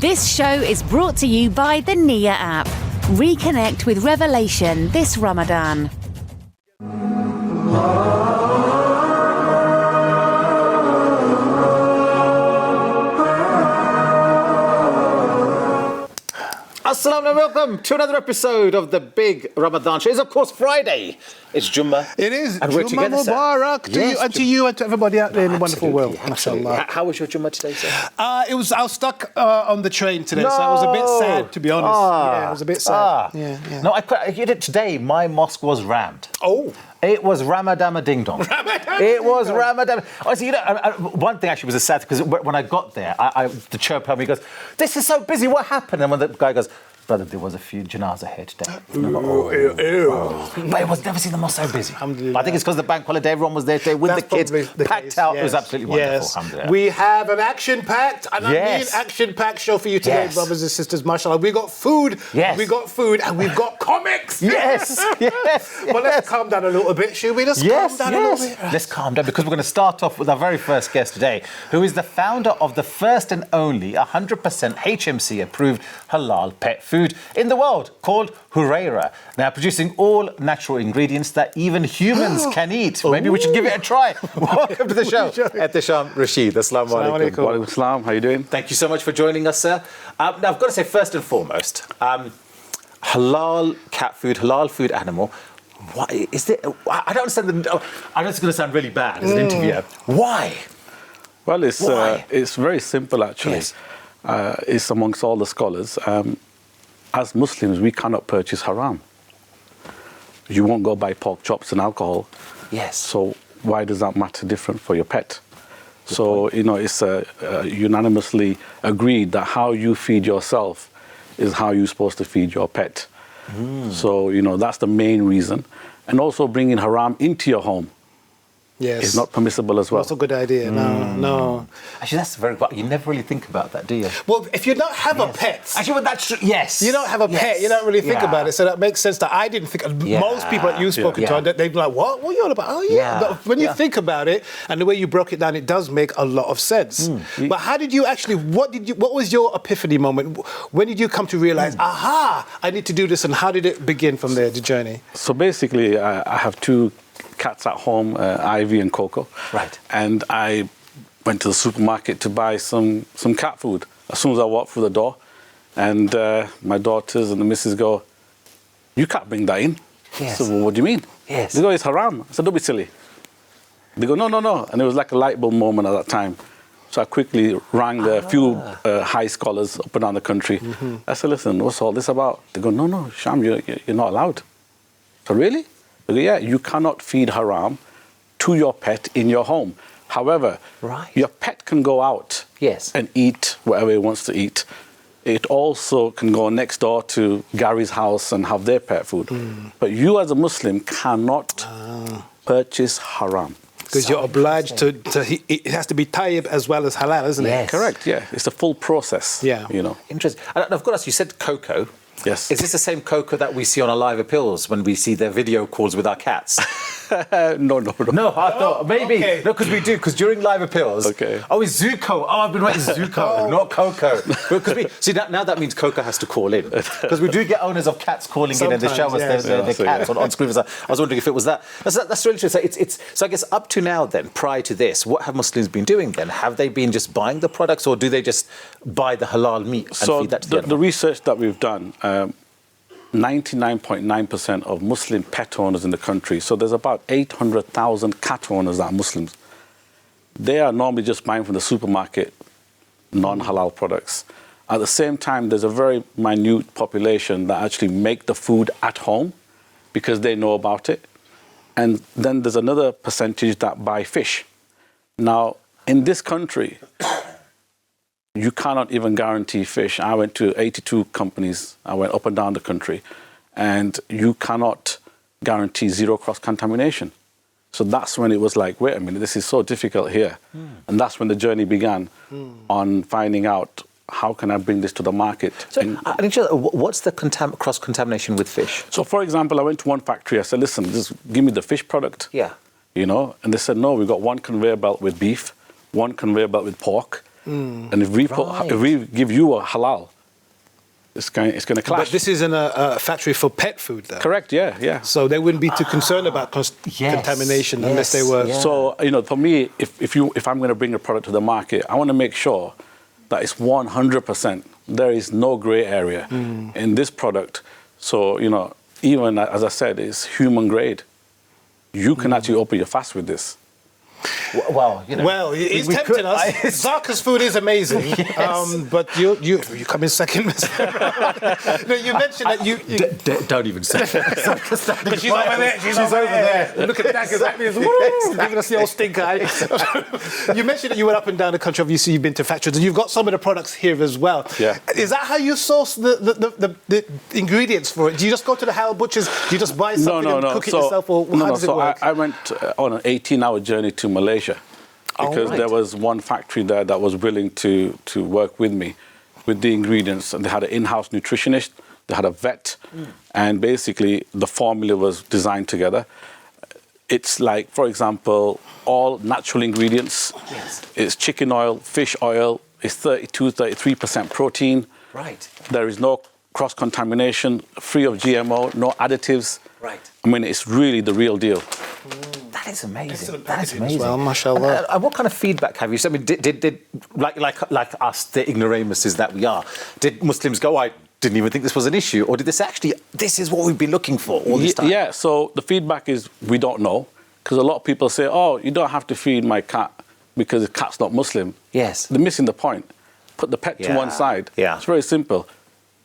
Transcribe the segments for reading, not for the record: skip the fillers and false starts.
This show is brought to you by the Nia app. Reconnect with revelation this Ramadan. Assalamu alaikum, welcome to another episode of the big Ramadan show. It's of course Friday. It's Jummah. It is. And we're together, Mubarak to you and to you and to everybody out there in the wonderful world. Mashallah. How was your Jummah today, sir? I was stuck on the train today, so I was a bit sad, to be honest. Yeah, I was a bit sad. Yeah. No, I did it today. My mosque was rammed. Oh. It was Ramadan ding dong. It was Ramadan. Honestly, you know, one thing actually was a sad because when I got there, the chirp told me, he goes, "This is so busy. What happened?" And when the guy goes, "Brother, there was a few janazah here today." But it was never seen the mosque so busy. But I think it's because the bank holiday, everyone was there today with the kids, packed out. Yes. It was absolutely wonderful. Yes. We have an action-packed, and I mean action-packed show for you today, brothers and sisters. Mashallah, we got food. Yes. We got food, and we've got comics. Yes. Well, let's calm down a little bit, shall we? Let's calm down a little bit. Let's calm down because we're going to start off with our very first guest today, who is the founder of the first and only 100% HMC-approved halal pet food in the world, called Hurayra. Now, producing all natural ingredients that even humans can eat. Maybe we should give it a try. Welcome to the show, Aihtsham Rashid. Assalamu alaikum. Wa alaikum assalam. How are you doing? Thank you so much for joining us, sir. Now, I've got to say, first and foremost, halal cat food, halal food animal. What is it? I don't understand. I know it's going to sound really bad as an interviewer. Why? Well, it's very simple actually. Yes. It's amongst all the scholars. As Muslims, we cannot purchase haram. You won't go buy pork chops and alcohol. Yes. So why does that matter different for your pet? You know, it's unanimously agreed that how you feed yourself is how you're supposed to feed your pet. So, you know, that's the main reason. And also bringing haram into your home is not permissible as well. That's a good idea. No. Actually, that's very. You never really think about that, do you? Well, if you don't have a pet. Actually, well, that's true. Yes. You don't have a pet, you don't really think about it. So that makes sense that I didn't think. Most people that you've spoken to, they'd be like, what? What are you on about? Oh, yeah. But when you think about it and the way you broke it down, it does make a lot of sense. But how did you actually, what was your epiphany moment? When did you come to realize, aha, I need to do this? And how did it begin from there, the journey? So basically, I have two cats at home, Ivy and Coco. Right. And I went to the supermarket to buy some cat food. As soon as I walked through the door, and my daughters and the missus go, "You can't bring that in." Yes. I said, "Well, what do you mean?" Yes. They go, "It's haram." I said, "Don't be silly." They go, "No." And it was like a light bulb moment at that time. So I quickly rang a few high scholars up and down the country. I said, "Listen, what's all this about?" They go, No, Sham, you're not allowed." So really? They go, "Yeah, you cannot feed haram to your pet in your home. However, your pet can go out and eat whatever it wants to eat. It also can go next door to Gary's house and have their pet food. But you as a Muslim cannot purchase haram." Because you're obliged to, it has to be tayyib as well as halal, isn't it? Correct, yeah. It's a full process, you know. Interesting. And of course, you said Coco. Yes. Is this the same Coco that we see on our live appeals when we see their video calls with our cats? No. No, I thought maybe. Okay. No, because we do. Because during live appeals. Okay. Oh, it's Zuko. Oh, I've been writing Zuko, not Coco. Because see now that means Coco has to call in. Because we do get owners of cats calling in and they show us their cats on screen. I was wondering if it was that. That's really interesting. So I guess up to now then, prior to this, what have Muslims been doing then? Have they been just buying the products, or do they just buy the halal meat and feed that to the animal? The research that we've done. 99.9% of Muslim pet owners in the country, so there's about 800,000 cat owners that are Muslims. They are normally just buying from the supermarket non-halal products. At the same time, there's a very minute population that actually make the food at home because they know about it. And then there's another percentage that buy fish. Now, in this country, you cannot even guarantee fish. I went to 82 companies. I went up and down the country. And you cannot guarantee zero cross-contamination. So that's when it was like, wait a minute, this is so difficult here. And that's when the journey began on finding out, how can I bring this to the market? So, what's the cross-contamination with fish? So, for example, I went to one factory. I said, listen, just give me the fish product. Yeah. You know, and they said, no, we've got one conveyor belt with beef, one conveyor belt with pork, And if we give you a halal, it's going to clash. But this isn't a factory for pet food, though. Correct, yeah. So they wouldn't be too concerned about contamination unless they were... So, for me, if I'm going to bring a product to the market, I want to make sure that it's 100%. There is no grey area in this product. So, even, as I said, it's human grade. You can actually open your fast with this. Well, it's tempting us. Zarka's food is amazing, but you come in second. No, you mentioned that you don't even say it. She's over there. She's over there. Look at that, exactly. Giving us the old stink eye. You mentioned that you went up and down the country. Obviously, you've been to factories, and you've got some of the products here as well. Yeah. Is that how you source the ingredients for it? Do you just go to the halal butchers? Do you just buy something and cook it yourself, or how does it work? I went on an 18-hour journey to Malaysia because there was one factory there that was willing to work with me with the ingredients, and they had an in-house nutritionist, they had a vet, and basically the formula was designed together. It's like, for example, all natural ingredients. Yes. It's chicken oil, fish oil, it's 33% protein. Right. There is no cross-contamination, free of GMO, no additives. Right. I mean, it's really the real deal. That is amazing. Excellent That's packaging as amazing. well, mashallah. And what kind of feedback have you? I mean, did like us, the ignoramuses that we are, did Muslims go, I didn't even think this was an issue, or did this is what we've been looking for all this time? Yeah. So the feedback is we don't know, because a lot of people say, oh, you don't have to feed my cat because the cat's not Muslim. Yes. They're missing the point. Put the pet to one side. Yeah. It's very simple.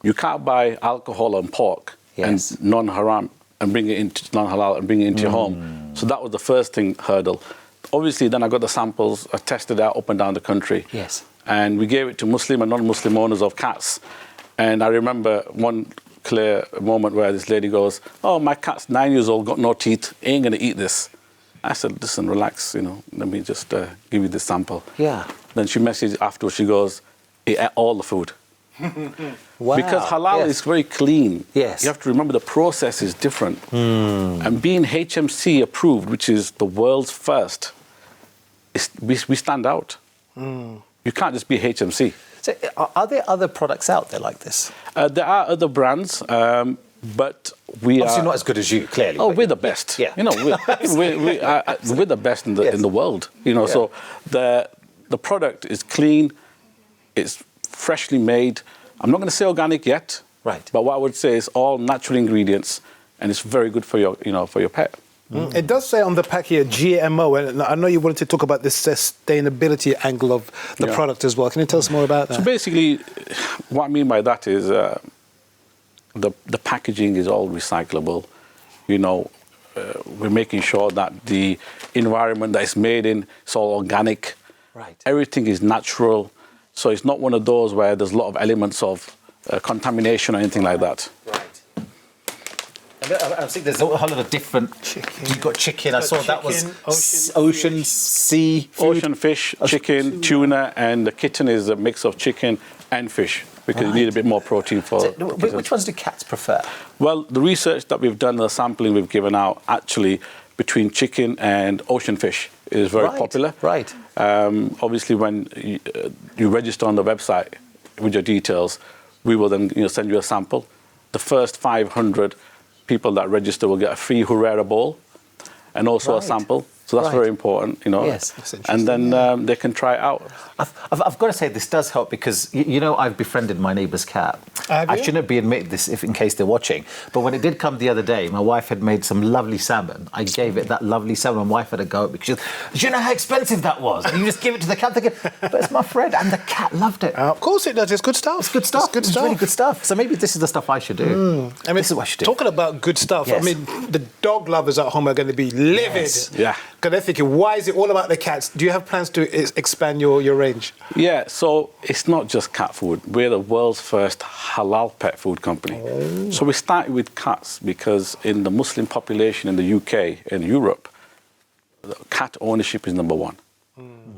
You can't buy alcohol and pork and non-haram and bring it into non-halal and bring it into your home. So that was the first hurdle. Obviously, then I got the samples, I tested out up and down the country. Yes. And we gave it to Muslim and non-Muslim owners of cats. And I remember one clear moment where this lady goes, oh, my cat's 9 years old, got no teeth, ain't gonna eat this. I said, listen, relax, let me just give you this sample. Yeah. Then she messaged afterwards, she goes, it ate all the food. Wow. Because halal is very clean. Yes. You have to remember the process is different. And being HMC-approved, which is the world's first, we stand out. You can't just be HMC. So are there other products out there like this? There are other brands, but we Obviously are... not as good as you, clearly. Oh, we're the best. Yeah. We're the best in the world. So the product is clean, it's freshly made. I'm not going to say organic yet, right? But what I would say is all natural ingredients, and it's very good for your, for your pet. It does say on the pack here GMO, and I know you wanted to talk about the sustainability angle of the product as well. Can you tell us more about that? So basically, what I mean by that is the packaging is all recyclable. We're making sure that the environment that it's made in is all organic. Right. Everything is natural. So it's not one of those where there's a lot of elements of contamination or anything like that. Right. I think there's a whole lot of different... Chicken. You've got chicken. I saw that was ocean, sea food. Ocean fish, chicken, tuna, and the kitten is a mix of chicken and fish because you need a bit more protein for... So, which ones do cats prefer? Well, the research that we've done, the sampling we've given out, actually, between chicken and ocean fish is very popular. Right. Obviously, when you register on the website with your details, we will then send you a sample. The first 500 people that register will get a free Hurayra bowl and also a sample. So that's very important, Yes. And then they can try it out. I've got to say, this does help because, I've befriended my neighbour's cat. I shouldn't be admitting this in case they're watching. But when it did come the other day, my wife had made some lovely salmon. I gave it that lovely salmon. My wife had a go at me because she goes, do you know how expensive that was? And you just give it to the cat. Thinking, but it's my friend. And the cat loved it. Of course it does. It's good stuff. It's good stuff. It's really good stuff. So maybe this is the stuff I should do. I mean, this is what I should do. Talking about good stuff, I mean, the dog lovers at home are going to be livid. Yes. Yeah. Because they're thinking, why is it all about the cats? Do you have plans to expand your range? Yeah, so it's not just cat food. We're the world's first halal pet food company. Oh. So we started with cats because in the Muslim population in the UK and Europe, cat ownership is number one.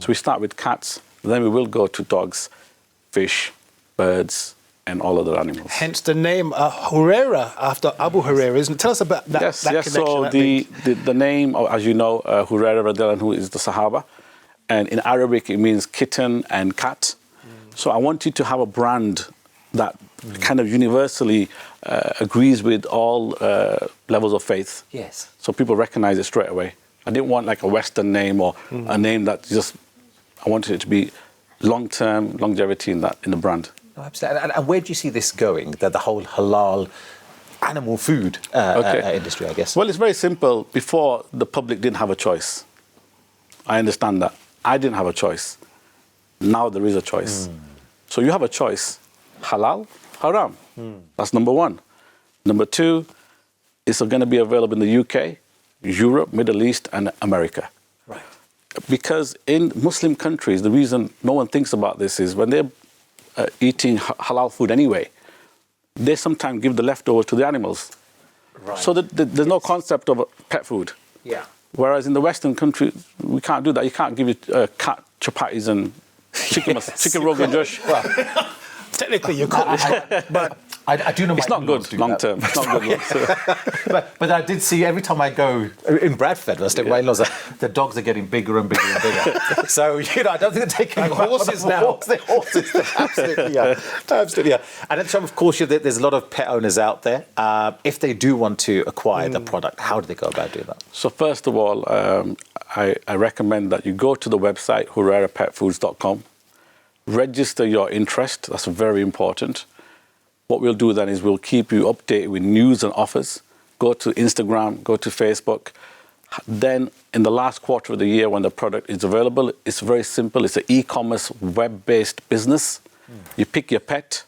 So we start with cats, then we will go to dogs, fish, birds, and all other animals. Hence the name Hurayra, after Abu Hurayra, isn't it? Tell us about that, yes, connection. So the name, as you know, Hurayra radiallahu anhu is the Sahaba. And in Arabic, it means Kitten and Cat. So I wanted to have a brand that kind of universally agrees with all levels of faith. Yes. So people recognize it straight away. I didn't want like a Western name or a name that just, I wanted it to be long-term longevity in the brand. Oh, absolutely. And where do you see this going, the whole halal animal food industry, I guess? Well, it's very simple. Before, the public didn't have a choice. I understand that. I didn't have a choice. Now there is a choice. So you have a choice. Halal, haram. That's number one. Number two, it's going to be available in the UK, Europe, Middle East, and America. Right. Because in Muslim countries, the reason no one thinks about this is when they're eating halal food anyway, they sometimes give the leftovers to the animals. Right. So there's no concept of pet food. Yeah. Whereas in the Western country, we can't do that. You can't give it cat chapatis and chicken rogan josh. Well, technically you could, but I do know it's not good long term. It's not good. But I did see every time I go in Bradford, I stay with my in-laws, the dogs are getting bigger and bigger and bigger. So, I don't think they're taking like horses now. They're horses. Absolutely, yeah. Absolutely, yeah. And then, of course, there's a lot of pet owners out there. If they do want to acquire the product, how do they go about doing that? So first of all, I recommend that you go to the website, hurayrapetfoods.com, register your interest. That's very important. What we'll do then is we'll keep you updated with news and offers. Go to Instagram, go to Facebook. Then in the last quarter of the year when the product is available, it's very simple. It's an e-commerce web-based business. You pick your pet,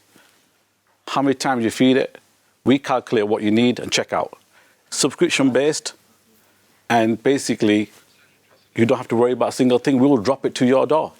how many times you feed it, we calculate what you need and check out. Subscription-based, and basically you don't have to worry about a single thing. We will drop it to your door.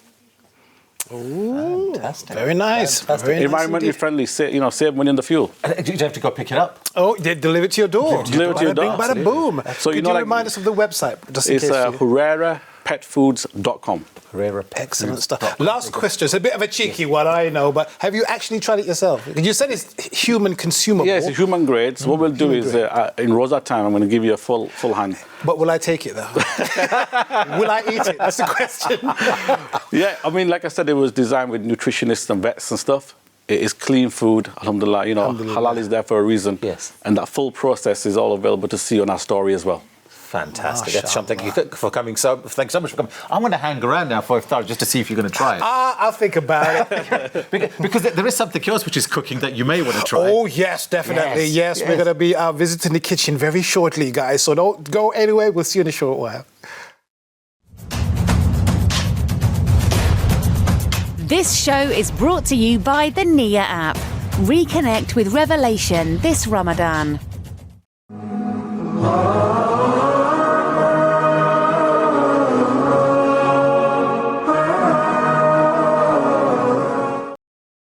Ooh, fantastic. Very nice. Very nice Environmentally indeed. friendly, save money on the fuel. And do you have to go pick it up? Oh, they deliver it to your door. Deliver it to your door. Bada bing, bada boom. So Could you remind us of the website? Just in It's case hurayrapetfoods.com. Hurayra. Excellent stuff. Last question. It's a bit of a cheeky one, I know, but have you actually tried it yourself? You said it's human consumable. Yes, it's human grade. So what we'll do is, in Rosa time, I'm going to give you a full hand. But will I take it, though? Will I eat it? That's the question. Yeah, I mean, like I said, it was designed with nutritionists and vets and stuff. It is clean food, alhamdulillah. Halal is there for a reason. Yes. And that full process is all available to see on our story as well. Fantastic. Aihtsham, thank you for coming. Thanks so much for coming. I'm going to hang around now for iftar just to see if you're going to try it. I'll think about it. Because there is something else which is cooking that you may want to try. Oh, yes, definitely. Yes. We're going to be visiting the kitchen very shortly, guys. So don't go anywhere. We'll see you in a short while. This show is brought to you by the Nia app. Reconnect with revelation this Ramadan.